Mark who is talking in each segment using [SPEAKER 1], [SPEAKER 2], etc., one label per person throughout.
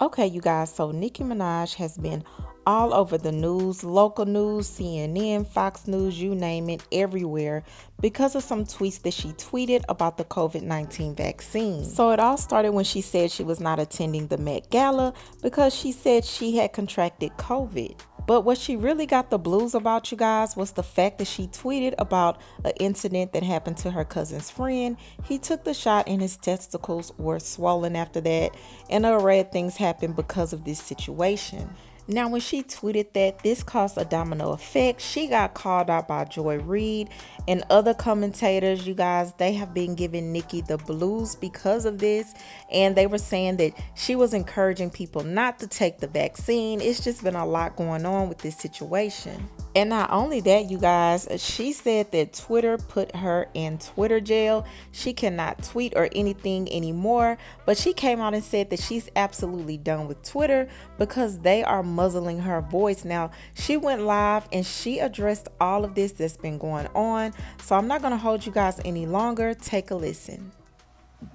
[SPEAKER 1] Okay, you guys, so Nicki Minaj has been all over the news, local news, CNN, Fox News, you name it, everywhere, because of some tweets that she tweeted about the COVID-19 vaccine. So it all started when she said she was not attending the Met Gala because she said she had contracted COVID. But what she really got the blues about, you guys, was the fact that she tweeted about an incident that happened to her cousin's friend. He took the shot and his testicles were swollen after that, and other red things happened because of this situation. Now, when she tweeted that, this caused a domino effect. She got called out by Joy Reid and other commentators. You guys, they have been giving Nicki the blues because of this. And they were saying that she was encouraging people not to take the vaccine. It's just been a lot going on with this situation. And not only that, you guys, she said that Twitter put her in Twitter jail. She cannot tweet or anything anymore. But she came out and said that she's absolutely done with Twitter because they are muzzling her voice. Now, she went live and she addressed all of this that's been going on. So I'm not going to hold you guys any longer. Take a listen.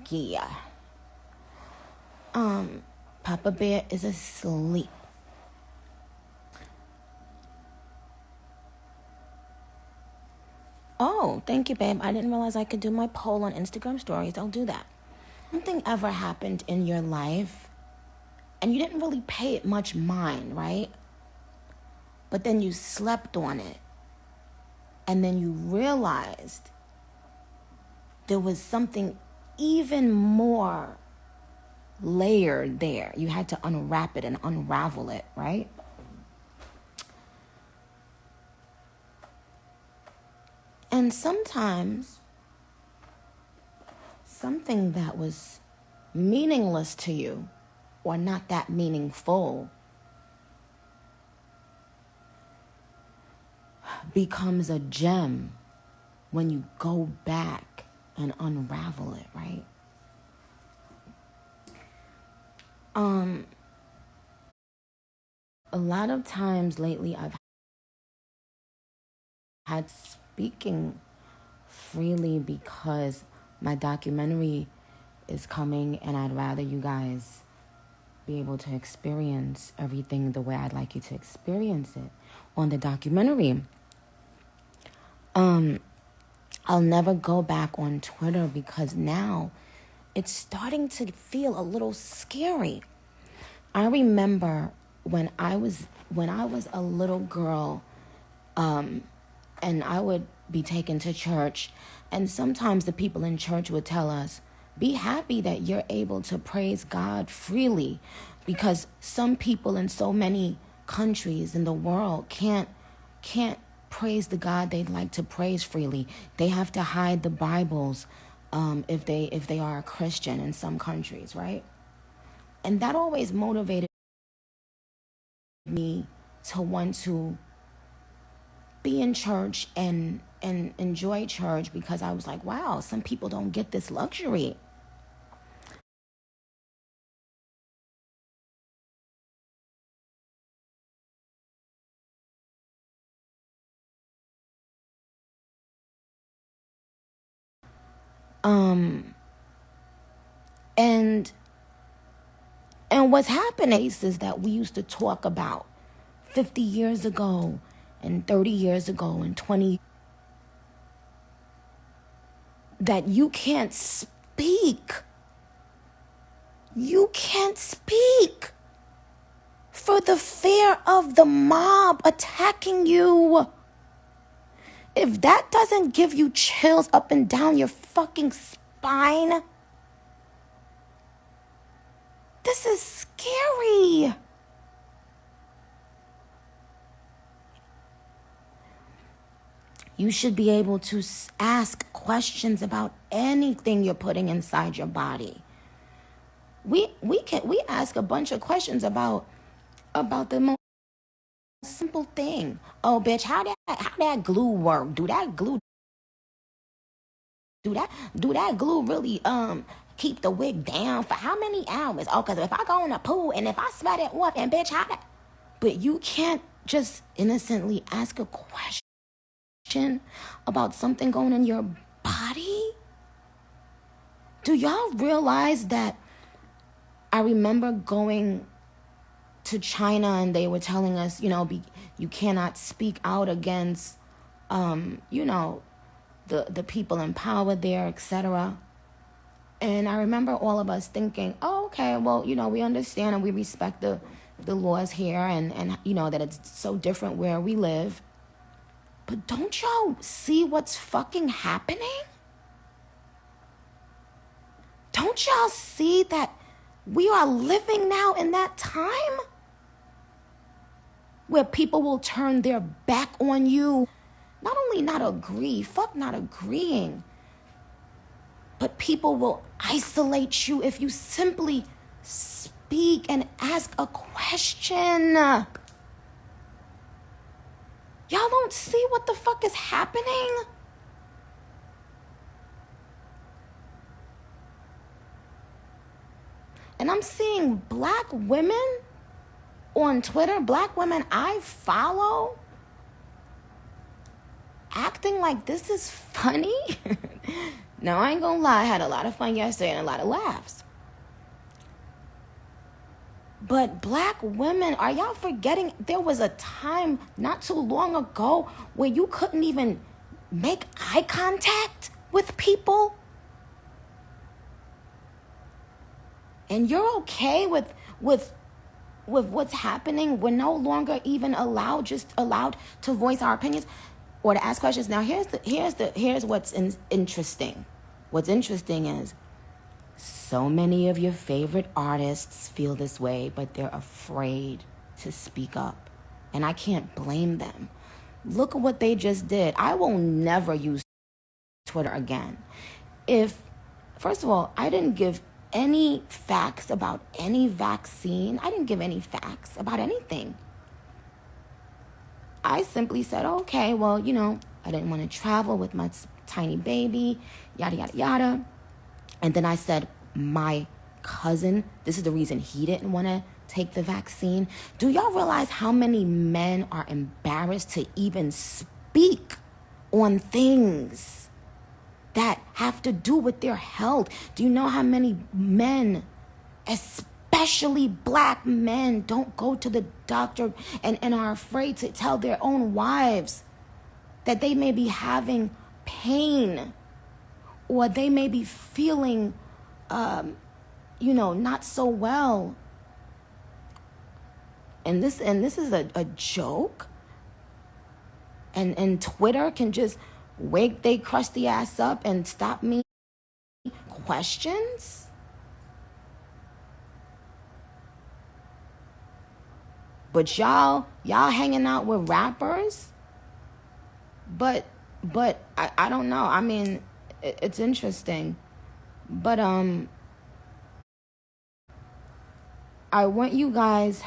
[SPEAKER 2] Yeah. Papa Bear is asleep. Oh, thank you, babe. I didn't realize I could do my poll on Instagram stories. I'll do that. Something ever happened in your life and you didn't really pay it much mind, right? But then you slept on it. And then you realized there was something even more layered there. You had to unwrap it and unravel it, right? And sometimes something that was meaningless to you or not that meaningful becomes a gem when you go back and unravel it, right? A lot of times lately I've had speaking freely because my documentary is coming and I'd rather you guys be able to experience everything the way I'd like you to experience it on the documentary. I'll never go back on Twitter because now it's starting to feel a little scary. I remember when I was a little girl, and I would be taken to church, and sometimes the people in church would tell us, be happy that you're able to praise God freely, because some people in so many countries in the world can't praise the God they'd like to praise freely. They have to hide the Bibles if they are a Christian in some countries, right? And that always motivated me to want to be in church and enjoy church, because I was like, wow, some people don't get this luxury. And what's happening is that we used to talk about 50 years ago and 30 years ago and 20, that you can't speak. You can't speak for the fear of the mob attacking you. If that doesn't give you chills up and down your fucking spine, this is scary. You should be able to ask questions about anything you're putting inside your body. We ask a bunch of questions about the most simple thing. Oh, bitch, how that glue work? Do that glue really keep the wig down for how many hours? Oh, because if I go in the pool and if I sweat it off, and bitch, how that? But you can't just innocently ask a question about something going in your body. Do y'all realize that I remember going to China and they were telling us, you cannot speak out against, the people in power there, etc. And I remember all of us thinking, oh, okay, well, we understand and we respect the laws here and that it's so different where we live. But don't y'all see what's fucking happening? Don't y'all see that we are living now in that time where people will turn their back on you? Not only not agreeing, but people will isolate you if you simply speak and ask a question. Y'all don't see what the fuck is happening? And I'm seeing black women on Twitter, black women I follow, acting like this is funny. Now, I ain't gonna lie, I had a lot of fun yesterday and a lot of laughs. But black women, are y'all forgetting there was a time not too long ago where you couldn't even make eye contact with people? And you're okay with what's happening? We're no longer even allowed to voice our opinions or to ask questions. Now, here's what's interesting. What's interesting is so many of your favorite artists feel this way, but they're afraid to speak up. And I can't blame them. Look at what they just did. I will never use Twitter again. First of all, I didn't give any facts about any vaccine. I didn't give any facts about anything. I simply said, okay, well, I didn't want to travel with my tiny baby, yada, yada, yada. And then I said, my cousin, this is the reason he didn't want to take the vaccine. Do y'all realize how many men are embarrassed to even speak on things that have to do with their health? Do you know how many men, especially black men, don't go to the doctor and are afraid to tell their own wives that they may be having pain or they may be feeling, not so well? And this is a joke? And Twitter can just wake they crusty ass up and stop me questions? But y'all hanging out with rappers? But I don't know. I mean, it's interesting. But I want you guys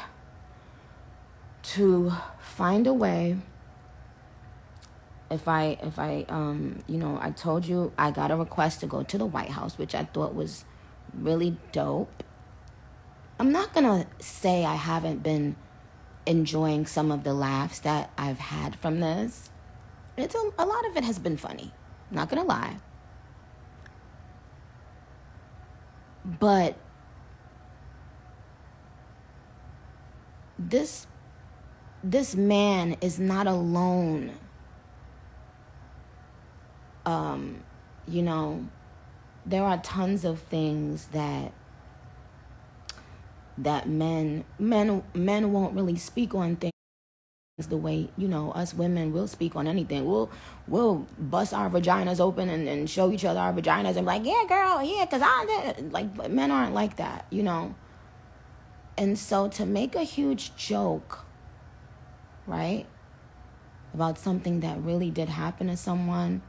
[SPEAKER 2] to find a way. If I I told you I got a request to go to the White House, which I thought was really dope. I'm not gonna say I haven't been enjoying some of the laughs that I've had from this. It's a lot of it has been funny. I'm not gonna lie. But this man is not alone. There are tons of things that men won't really speak on things the way, us women will speak on anything. We'll bust our vaginas open and show each other our vaginas and be like, yeah, girl, yeah, because I did. Like, men aren't like that, And so to make a huge joke, right, about something that really did happen to someone,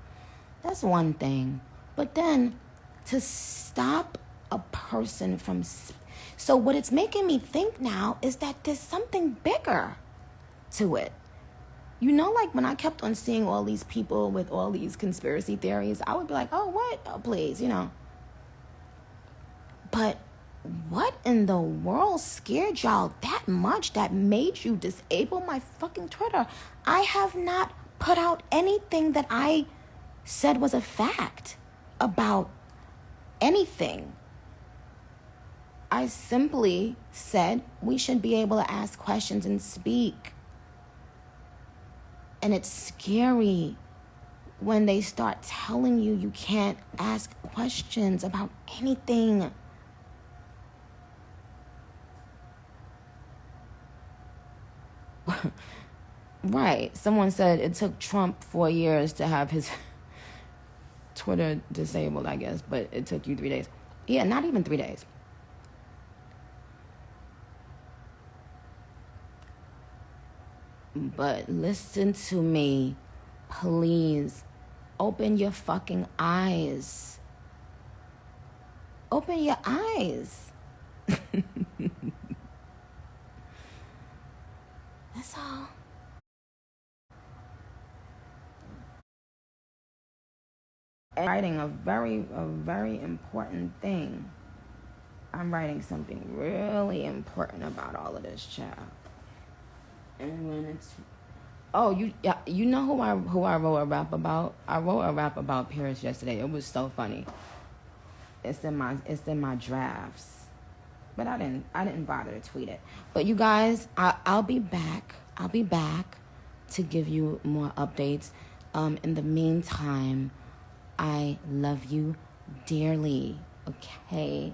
[SPEAKER 2] that's one thing. But then to stop a person from... So what it's making me think now is that there's something bigger to it. Like when I kept on seeing all these people with all these conspiracy theories, I would be like, oh, what? Oh, please, But what in the world scared y'all that much that made you disable my fucking Twitter? I have not put out anything that I said was a fact about anything. I simply said we should be able to ask questions and speak. And it's scary when they start telling you you can't ask questions about anything. Right. Someone said it took Trump 4 years to have his Twitter disabled, I guess, but it took you 3 days. Yeah, not even 3 days. But listen to me, please. Open your fucking eyes. Open your eyes. That's all. I'm writing a very important thing. I'm writing something really important about all of this, child. And when it's you know who I wrote a rap about? I wrote a rap about Paris yesterday. It was so funny. It's in my drafts, but I didn't bother to tweet it. But you guys, I'll be back. I'll be back to give you more updates. In the meantime, I love you dearly. Okay.